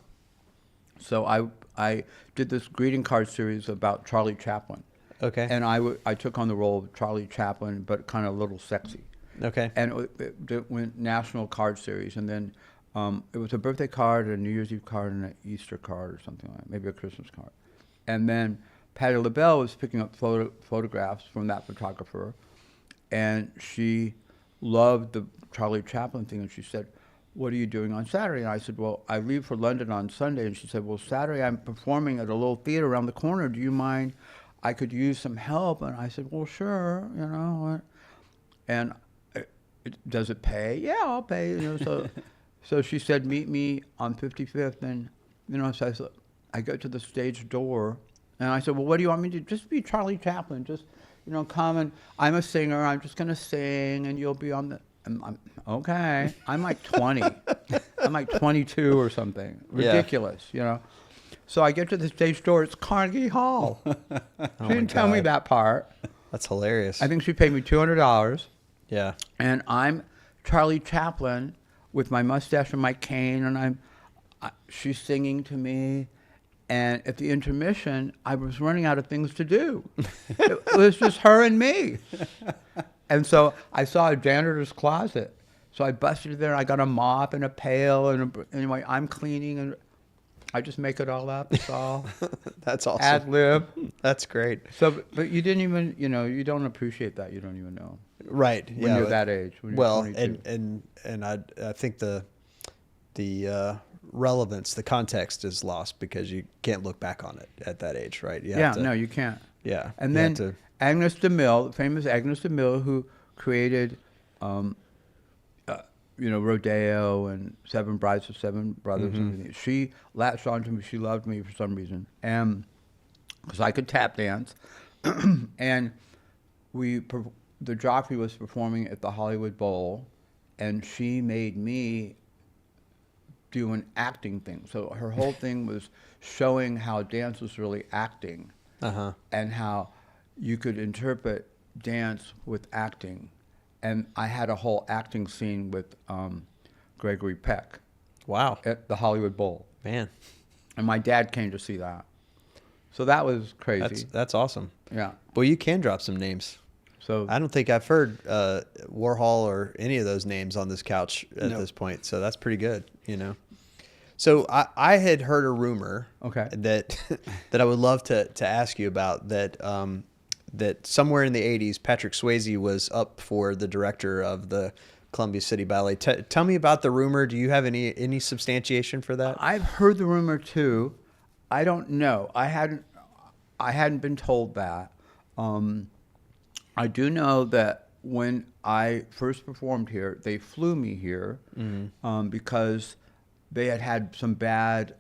So I did this greeting card series about Charlie Chaplin. Okay. And I took on the role of Charlie Chaplin, but kind of a little sexy. Okay. And it went national card series. And then it was a birthday card, a New Year's Eve card, and an Easter card or something like that, maybe a Christmas card. And then Patti LaBelle was picking up photographs from that photographer. And she loved the Charlie Chaplin thing, and she said, what are you doing on Saturday? And I said, well, I leave for London on Sunday. And she said, well, Saturday I'm performing at a little theater around the corner. Do you mind? I could use some help. And I said, well, sure, And does it pay? Yeah, I'll pay. So she said, meet me on 55th. And, so I go to the stage door. And I said, well, what do you want me to do? Just be Charlie Chaplin. Just, come and I'm a singer. I'm just going to sing and you'll be on the... I'm okay. I'm like 20. I'm like 22 or something. Ridiculous, So I get to the stage door. It's Carnegie Hall. She didn't tell me God. that part. That's hilarious. I think she paid me $200. Yeah. And I'm Charlie Chaplin with my mustache and my cane, and she's singing to me. And at the intermission, I was running out of things to do. It was just her and me. And so I saw a janitor's closet. So I busted there. I got a mop and a pail. Anyway, I'm cleaning, and I just make it all up. It's all That's awesome. ad lib. That's great. So, but you didn't even, you don't appreciate that. You don't even know Right. when you're that age. When you're Well, 22. and I think the relevance, the context is lost because you can't look back on it at that age, right? You have to- no, you can't. Yeah. And you then have to- Agnes DeMille, the famous Agnes DeMille, who created, Rodeo and Seven Brides of Seven Brothers and everything. She latched onto me. She loved me for some reason, and because I could tap dance, and the Joffrey was performing at the Hollywood Bowl, and she made me do an acting thing. So her whole thing was showing how dance was really acting, and how you could interpret dance with acting. And I had a whole acting scene with Gregory Peck. Wow. At the Hollywood Bowl. Man. And my dad came to see that. So that was crazy. That's awesome. Yeah. Well, you can drop some names. So I don't think I've heard Warhol or any of those names on this couch at this point. So that's pretty good, you know. So I had heard a rumor that that I would love to ask you about, that that somewhere in the 80s, Patrick Swayze was up for the director of the Columbia City Ballet. Tell me about the rumor. Do you have any substantiation for that? I've heard the rumor too. I don't know. I hadn't been told that. I do know that when I first performed here, they flew me here because they had some bad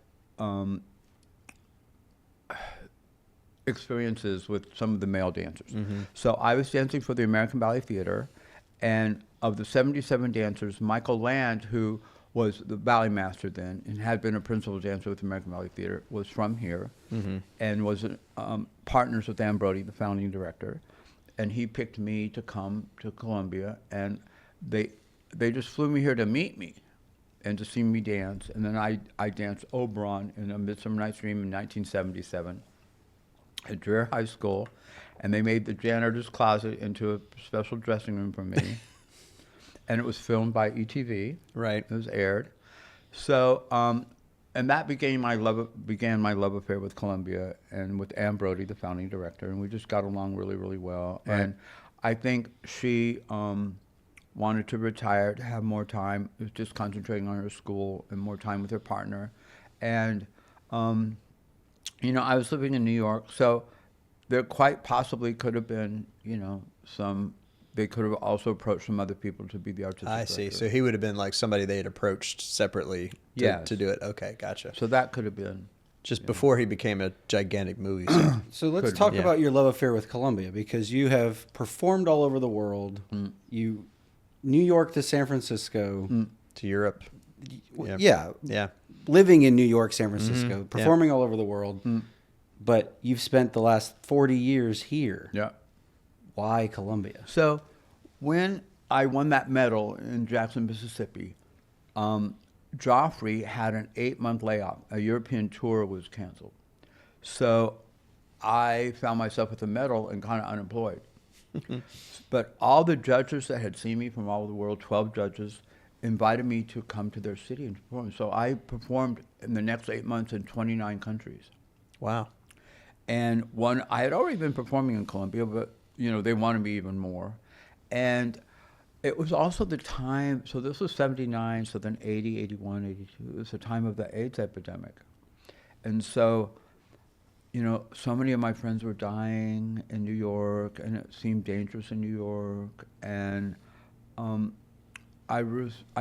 experiences with some of the male dancers. So I was dancing for the American Ballet Theater, and of the 77 dancers, Michael Land, who was the ballet master then and had been a principal dancer with the American Ballet Theater, was from here and was partners with Ann Brody, the founding director. And he picked me to come to Columbia, and they just flew me here to meet me and to see me dance. And then I danced Oberon in A Midsummer Night's Dream in 1977 at Dreher High School, and they made the janitor's closet into a special dressing room for me. And it was filmed by ETV. Right. It was aired. So, and that began my love affair with Columbia and with Ann Brody, the founding director, and we just got along really, really well. Right. And I think she wanted to retire, to have more time, just concentrating on her school and more time with her partner. And, you know, I was living in New York, so there quite possibly could have been, you know, they could have also approached some other people to be the artistic director. I see. So he would have been like somebody they had approached separately to do it. Okay, gotcha. So that could have been. Just before he became a gigantic movie star. So let's talk about your love affair with Columbia, because you have performed all over the world. You, New York to San Francisco. To Europe. Yeah. Living in New York, San Francisco, performing all over the world. But you've spent the last 40 years here. Yeah. Why Columbia? So when I won that medal in Jackson, Mississippi, Joffrey had an 8-month layoff. A European tour was canceled. So I found myself with a medal and kind of unemployed. But all the judges that had seen me from all over the world, 12 judges, invited me to come to their city and perform. So I performed in the next 8 months in 29 countries. Wow. And I had already been performing in Columbia, but you know, they wanted me even more. And it was also the time, so this was 79, so then 80, 81, 82, it was the time of the AIDS epidemic. And so, you know, so many of my friends were dying in New York, and it seemed dangerous in New York. And I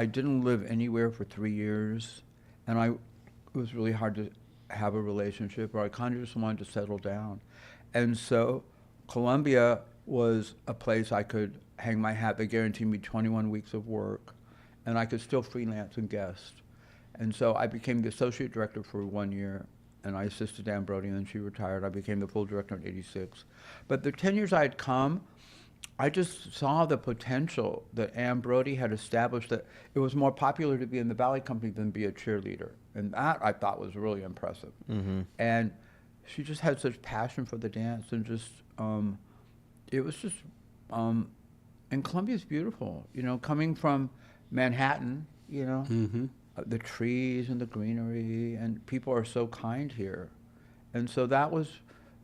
didn't live anywhere for 3 years, and it was really hard to have a relationship, or I kind of just wanted to settle down. And so Columbia was a place I could hang my hat. They guaranteed me 21 weeks of work, and I could still freelance and guest. And so I became the associate director for 1 year, and I assisted Ann Brody, and then she retired. I became the full director in '86. But the 10 years I had come, I just saw the potential that Ann Brody had established, that it was more popular to be in the ballet company than be a cheerleader. And that I thought was really impressive. And she just had such passion for the dance, and just, it was just, and Columbia's beautiful, you know, coming from Manhattan, you know, the trees and the greenery, and people are so kind here. And so that was,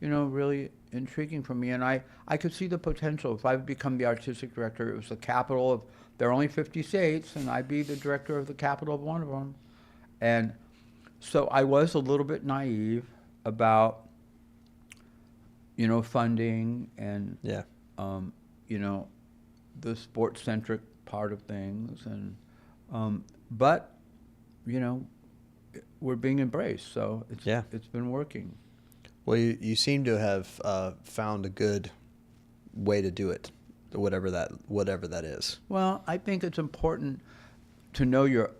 you know, really intriguing for me. And I could see the potential. If I would become the artistic director, it was the capital of, there are only 50 states, and I'd be the director of the capital of one of them. And so I was a little bit naive about, you know, funding and, you know, the sports-centric part of things. And, but, you know, we're being embraced, so it's been working. Well, you seem to have found a good way to do it, whatever that is. Well, I think it's important to know your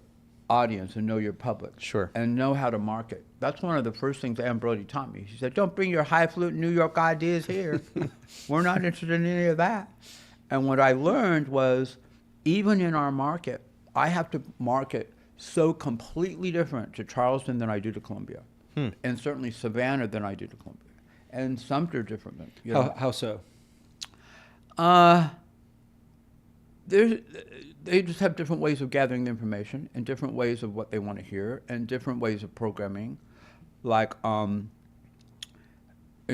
audience and know your public. Sure. And know how to market. That's one of the first things Ann Brody taught me. She said, don't bring your highfalutin New York ideas here. We're not interested in any of that. And what I learned was, even in our market, I have to market so completely different to Charleston than I do to Columbia. And certainly Savannah than I do to Columbia. And Sumter different than, you know. How so? They just have different ways of gathering the information and different ways of what they want to hear and different ways of programming. Like in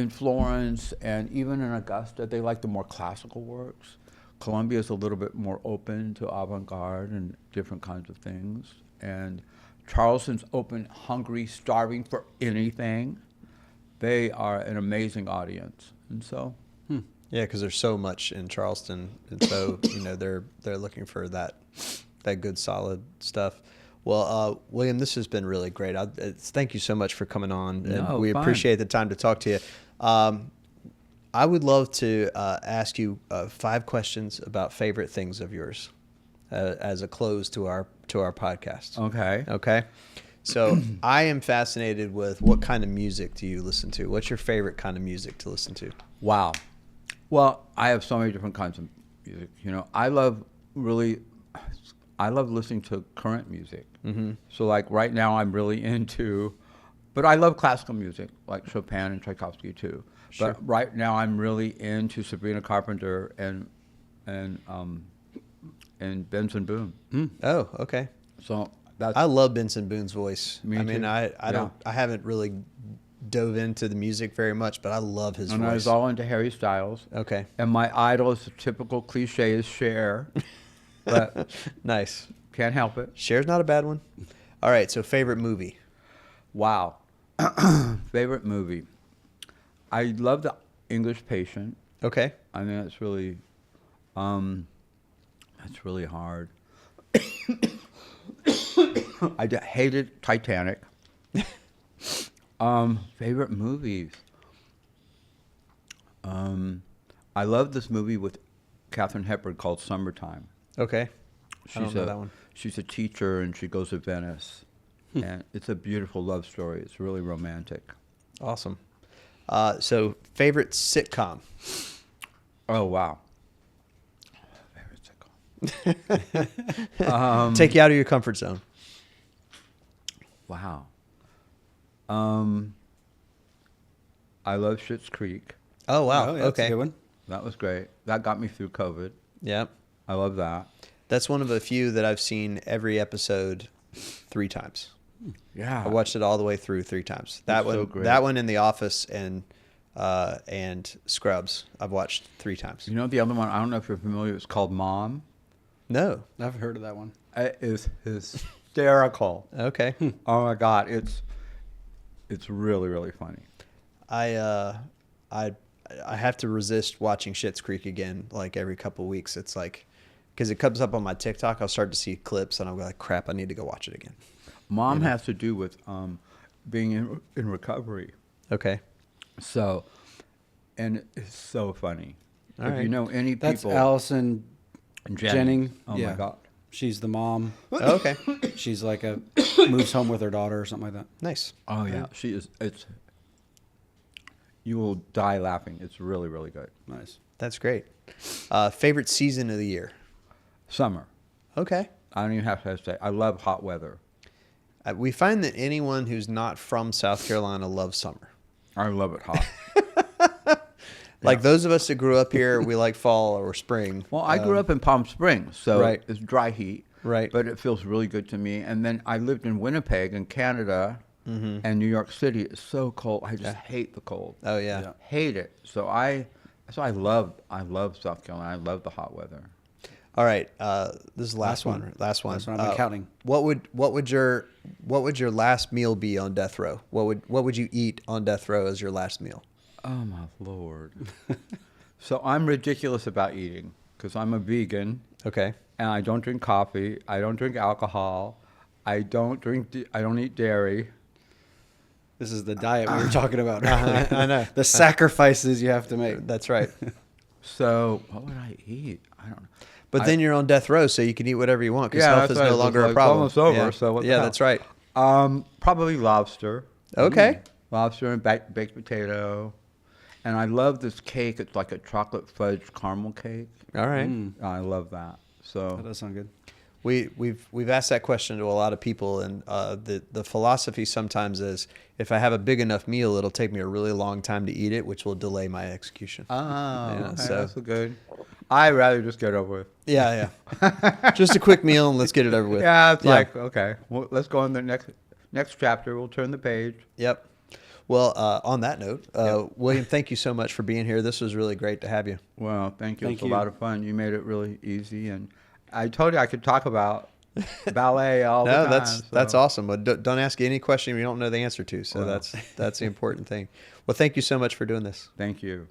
Florence and even in Augusta, they like the more classical works. Columbia is a little bit more open to avant-garde and different kinds of things. And Charleston's open, hungry, starving for anything. They are an amazing audience. And so... Yeah, because there's so much in Charleston, and so they're looking for that good solid stuff. Well, William, this has been really great. Thank you so much for coming on, and we appreciate the time to talk to you. I would love to ask you 5 questions about favorite things of yours as a close to our podcast. Okay. Okay. So I am fascinated with what kind of music do you listen to? What's your favorite kind of music to listen to? Wow. Well, I have so many different kinds of music. I love listening to current music. Mm-hmm. So like right now I'm really into, but I love classical music, like Chopin and Tchaikovsky too. Sure. But right now I'm really into Sabrina Carpenter and Benson Boone. Oh, okay. So that's... I love Benson Boone's voice. Me I mean, too. I haven't really dove into the music very much, but I love his and voice. I was all into Harry Styles. Okay. And my idol is the typical cliche is Cher. But nice. Can't help it. Cher's not a bad one. All right, so favorite movie. Wow. Favorite movie. I love The English Patient. Okay. I mean, that's really hard. I hated Titanic. Favorite movies. I love this movie with Katharine Hepburn called Summertime. Okay. I don't know that one. She's a teacher and she goes to Venice. And it's a beautiful love story. It's really romantic. Awesome. So favorite sitcom. Oh, wow. Favorite sitcom. Take you out of your comfort zone. Wow. I love Schitt's Creek. Oh, wow. Oh, yeah, that's a okay. good one. That was great. That got me through COVID. Yep. I love that. That's one of the few that I've seen every episode 3 times. Yeah. I watched it all the way through 3 times. That one, so great. that one in The Office and Scrubs, I've watched 3 times. You know the other one, I don't know if you're familiar, it's called Mom. No. I've heard of that one. It is hysterical. Okay. Oh my God, it's really, really funny. I have to resist watching Schitt's Creek again, like every couple of weeks. It's like, because it comes up on my TikTok, I'll start to see clips and I'll be like, crap, I need to go watch it again. Mom has to do with being in recovery. Okay. So, and it's so funny. All if right. you know any people. That's Allison Jennings. Oh Yeah. my God. She's the mom. Oh, okay. She's like moves home with her daughter or something like that. Nice. Oh yeah. She is, you will die laughing. It's really, really good. Nice. That's great. Favorite season of the year? Summer. Okay. I don't even have to say. I love hot weather. We find that anyone who's not from South Carolina loves summer. I love it hot. Like those of us that grew up here, we like fall or spring. Well, I grew up in Palm Springs, so Right. it's dry heat. Right. But it feels really good to me. And then I lived in Winnipeg in Canada, and New York City is so cold. I just hate the cold. Oh, yeah. Yeah. Hate it. So I love South Carolina. I love the hot weather. All right. This is the last one. Last one. Last one. I've been counting. What would your last meal be on death row? What would you eat on death row as your last meal? Oh my Lord. So I'm ridiculous about eating because I'm a vegan. Okay. And I don't drink coffee. I don't drink alcohol. I don't eat dairy. This is the diet we were talking about. I know. The sacrifices you have to make. That's right. So what would I eat? I don't know. But then you're on death row, so you can eat whatever you want because Yeah, health that's is right. no It's longer like a problem. almost over, Yeah, so what the yeah, hell? that's right. Probably lobster. Okay. Lobster and baked potato. And I love this cake. It's like a chocolate fudge caramel cake. All right. I love that. That So does sound good. We've asked that question to a lot of people, and the philosophy sometimes is if I have a big enough meal, it'll take me a really long time to eat it, which will delay my execution. Yeah, okay, so- that's good. I'd rather just get it over with. Yeah, yeah. Just a quick meal and let's get it over with. Yeah, it's like, okay, well, let's go on the next chapter. We'll turn the page. Yep. Well, on that note, William, thank you so much for being here. This was really great to have you. Well, thank you. Thank It's a you. lot of fun. You made it really easy, and I told you I could talk about ballet all the No, time. that's so. awesome. But don't ask any question you don't know the answer to. So Well. that's the important thing. Well, thank you so much for doing this. Thank you.